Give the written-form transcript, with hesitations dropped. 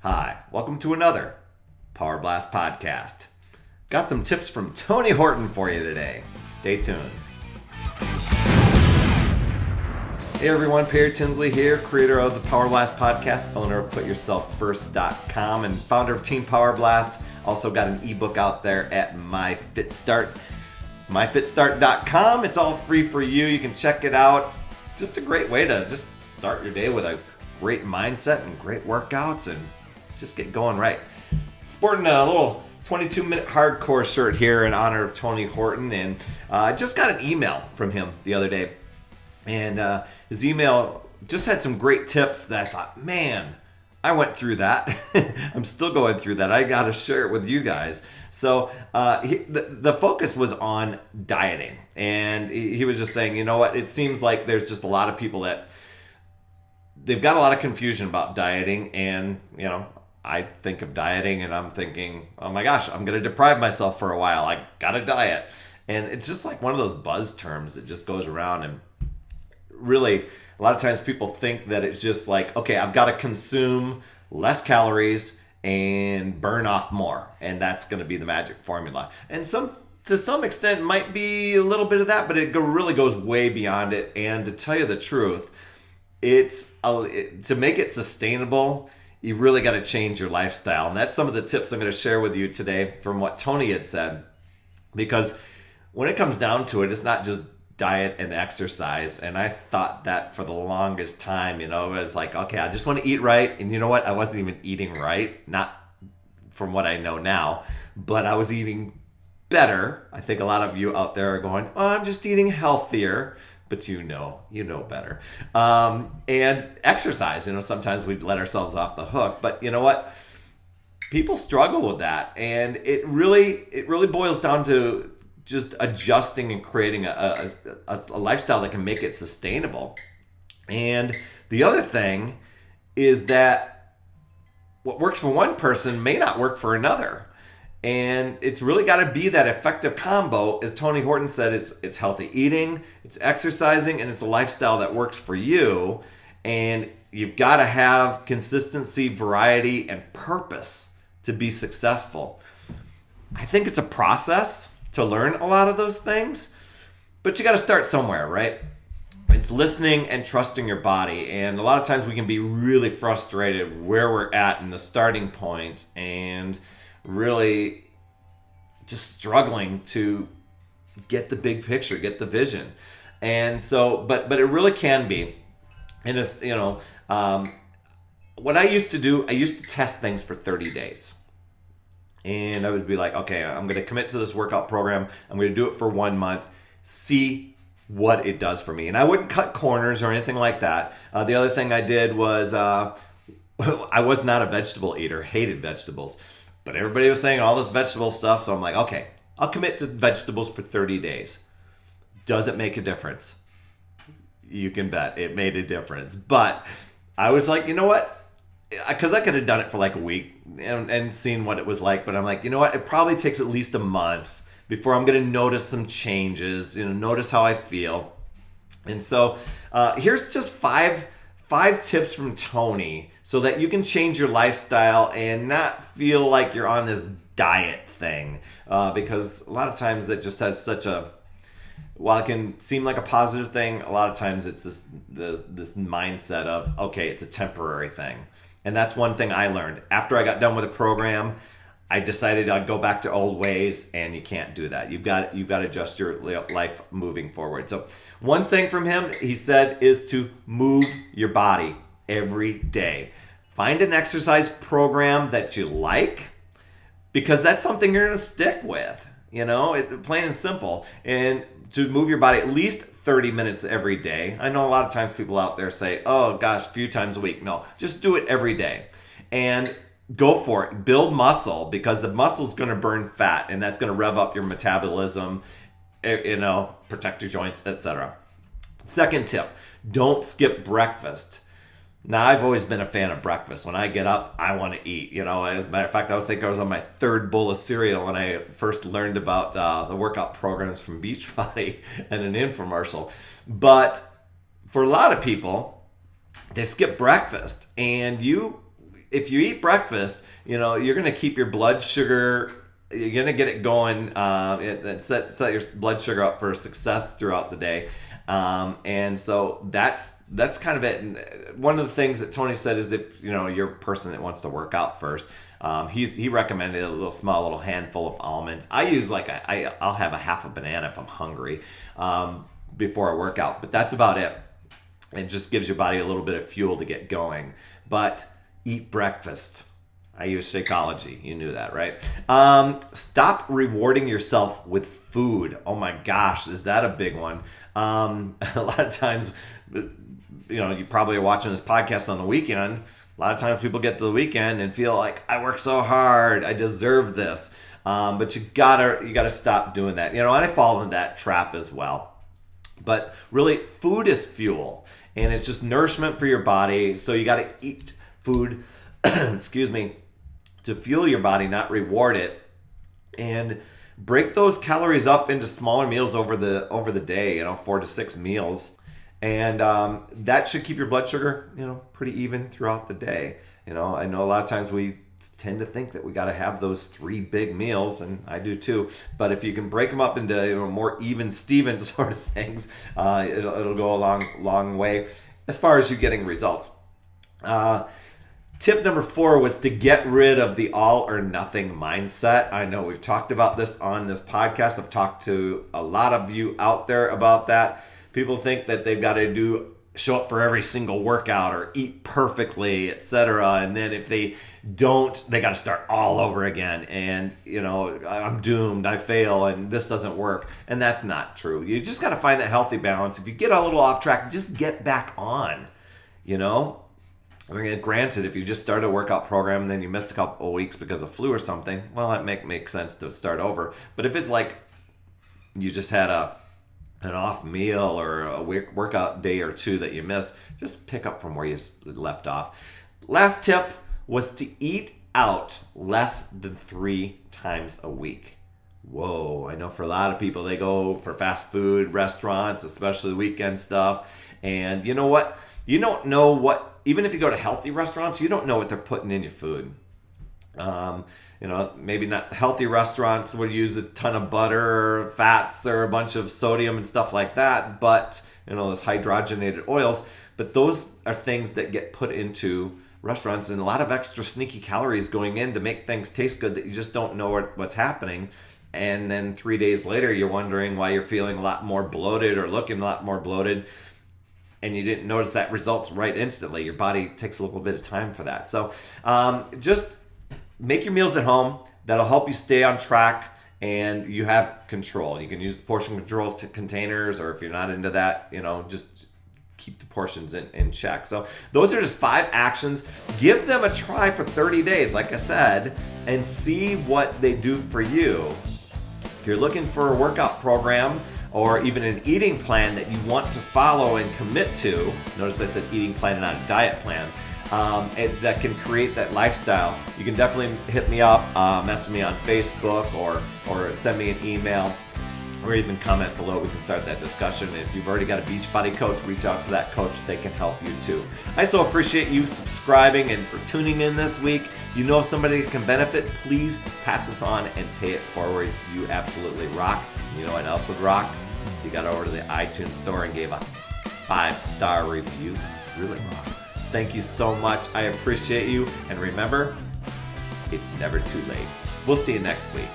Hi, welcome to another Power Blast podcast. Got some tips from Tony Horton for you today. Stay tuned. Hey everyone, Tinsley here, creator of the Power Blast podcast, owner of PutYourselfFirst.com, and founder of Team Power Blast. Also got an ebook out there at MyFitStart, MyFitStart.com. It's all free for you. You can check it out. Just a great way to just start your day with a great mindset and great workouts and just get going right. Sporting a little 22-minute hardcore shirt here in honor of Tony Horton, and I just got an email from him the other day, and his email just had some great tips that I thought, man, I went through that. I'm still going through that. I got to share it with you guys. So the focus was on dieting, and he was just saying, you know what, it seems like there's just a lot of people that they've got a lot of confusion about dieting, and you know, I think of dieting and I'm thinking, oh my gosh, I'm going to deprive myself for a while. I got to diet. And it's just like one of those buzz terms that just goes around. And really, a lot of times people think that it's just like, okay, I've got to consume less calories and burn off more. And that's going to be the magic formula. And to some extent, it might be a little bit of that, but it really goes way beyond it. And to tell you the truth, to make it sustainable, you really got to change your lifestyle. And that's some of the tips I'm going to share with you today from what Tony had said. Because when it comes down to it, it's not just diet and exercise. And I thought that for the longest time, you know, it was like, okay, I just want to eat right. And you know what? I wasn't even eating right. Not from what I know now, but I was eating better. I think a lot of you out there are going, oh, I'm just eating healthier. But you know better. And exercise, you know, sometimes we let ourselves off the hook. But you know what? People struggle with that. And it really boils down to just adjusting and creating a lifestyle that can make it sustainable. And the other thing is that what works for one person may not work for another. And it's really got to be that effective combo. As Tony Horton said, it's healthy eating, it's exercising, and it's a lifestyle that works for you. And you've got to have consistency, variety, and purpose to be successful. I think it's a process to learn a lot of those things, but you got to start somewhere, right? It's listening and trusting your body. And a lot of times we can be really frustrated where we're at in the starting point and really just struggling to get the big picture, get the vision. And so, but it really can be. And it's, you know, what I used to do, I used to test things for 30 days. And I would be like, okay, I'm going to commit to this workout program. I'm going to do it for 1 month, see what it does for me. And I wouldn't cut corners or anything like that. The other thing I did was I was not a vegetable eater, hated vegetables. But everybody was saying all this vegetable stuff, so I'm like, okay, I'll commit to vegetables for 30 days. Does it make a difference? You can bet it made a difference. But I was like, you know what? Because I could have done it for like a week and seen what it was like. But I'm like, you know what? It probably takes at least a month before I'm going to notice some changes, you know, notice how I feel. And so here's just five tips from Tony so that you can change your lifestyle and not feel like you're on this diet thing. Because a lot of times that just has such a, while it can seem like a positive thing, a lot of times it's this mindset of, okay, it's a temporary thing. And that's one thing I learned. After I got done with the program, I decided I'd go back to old ways, and you can't do that. You've got to adjust your life moving forward. So one thing from him, he said, is to move your body every day. Find an exercise program that you like, because that's something you're going to stick with. You know, plain and simple. And to move your body at least 30 minutes every day. I know a lot of times people out there say, oh gosh, a few times a week. No, just do it every day. And go for it. Build muscle, because the muscle is going to burn fat, and that's going to rev up your metabolism, you know, protect your joints, etc. Second tip, don't skip breakfast. Now, I've always been a fan of breakfast. When I get up, I want to eat. You know, as a matter of fact, I was on my third bowl of cereal when I first learned about the workout programs from Beachbody and an infomercial. But for a lot of people, they skip breakfast, and if you eat breakfast, you're going to keep your blood sugar, you're going to get it going, set your blood sugar up for success throughout the day. And so that's kind of it. And one of the things that Tony said is if, you're a person that wants to work out first, he recommended a small handful of almonds. I use I'll have a half a banana if I'm hungry, before I work out, but that's about it. It just gives your body a little bit of fuel to get going. But eat breakfast. I use Shakeology. You knew that, right? Stop rewarding yourself with food. Oh my gosh, is that a big one? A lot of times, you probably are watching this podcast on the weekend. A lot of times people get to the weekend and feel like, I work so hard, I deserve this. But you gotta stop doing that. And I fall into that trap as well. But really, food is fuel, and it's just nourishment for your body. So you got to eat food, excuse me, to fuel your body, not reward it. And break those calories up into smaller meals over the day. 4 to 6 meals, and that should keep your blood sugar, pretty even throughout the day. I know a lot of times we tend to think that we got to have those 3 big meals, and I do too. But if you can break them up into more even Steven sort of things, it'll go a long way as far as you getting results. Tip number 4 was to get rid of the all or nothing mindset. I know we've talked about this on this podcast. I've talked to a lot of you out there about that. People think that they've got to show up for every single workout or eat perfectly, etc. And then if they don't, they got to start all over again. And, I'm doomed, I fail, and this doesn't work. And that's not true. You just got to find that healthy balance. If you get a little off track, just get back on, Granted, if you just started a workout program and then you missed a couple of weeks because of flu or something, well, that makes sense to start over. But if it's like you just had an off meal or a workout day or 2 that you missed, just pick up from where you left off. Last tip was to eat out less than 3 times a week. Whoa, I know for a lot of people, they go for fast food restaurants, especially weekend stuff. And you know what? You don't know even if you go to healthy restaurants, you don't know what they're putting in your food. Maybe not healthy restaurants would use a ton of butter or fats or a bunch of sodium and stuff like that, but those hydrogenated oils. But those are things that get put into restaurants, and a lot of extra sneaky calories going in to make things taste good that you just don't know what's happening. And then 3 days later, you're wondering why you're feeling a lot more bloated or looking a lot more bloated. And you didn't notice that results right instantly. Your body takes a little bit of time for that. So just make your meals at home. That'll help you stay on track, and you have control. You can use the portion control containers, or if you're not into that, just keep the portions in check. So those are just 5 actions. Give them a try for 30 days, like I said, and see what they do for you. If you're looking for a workout program, or even an eating plan that you want to follow and commit to, notice I said eating plan and not a diet plan, that can create that lifestyle, you can definitely hit me up, message me on Facebook, or send me an email, or even comment below. We can start that discussion. And if you've already got a Beachbody coach, reach out to that coach. They can help you too. I so appreciate you subscribing and for tuning in this week. If somebody can benefit, please pass this on and pay it forward. You absolutely rock. You know what else would rock? You got over to the iTunes store and gave a 5-star review. Really rock. Thank you so much. I appreciate you. And remember, it's never too late. We'll see you next week.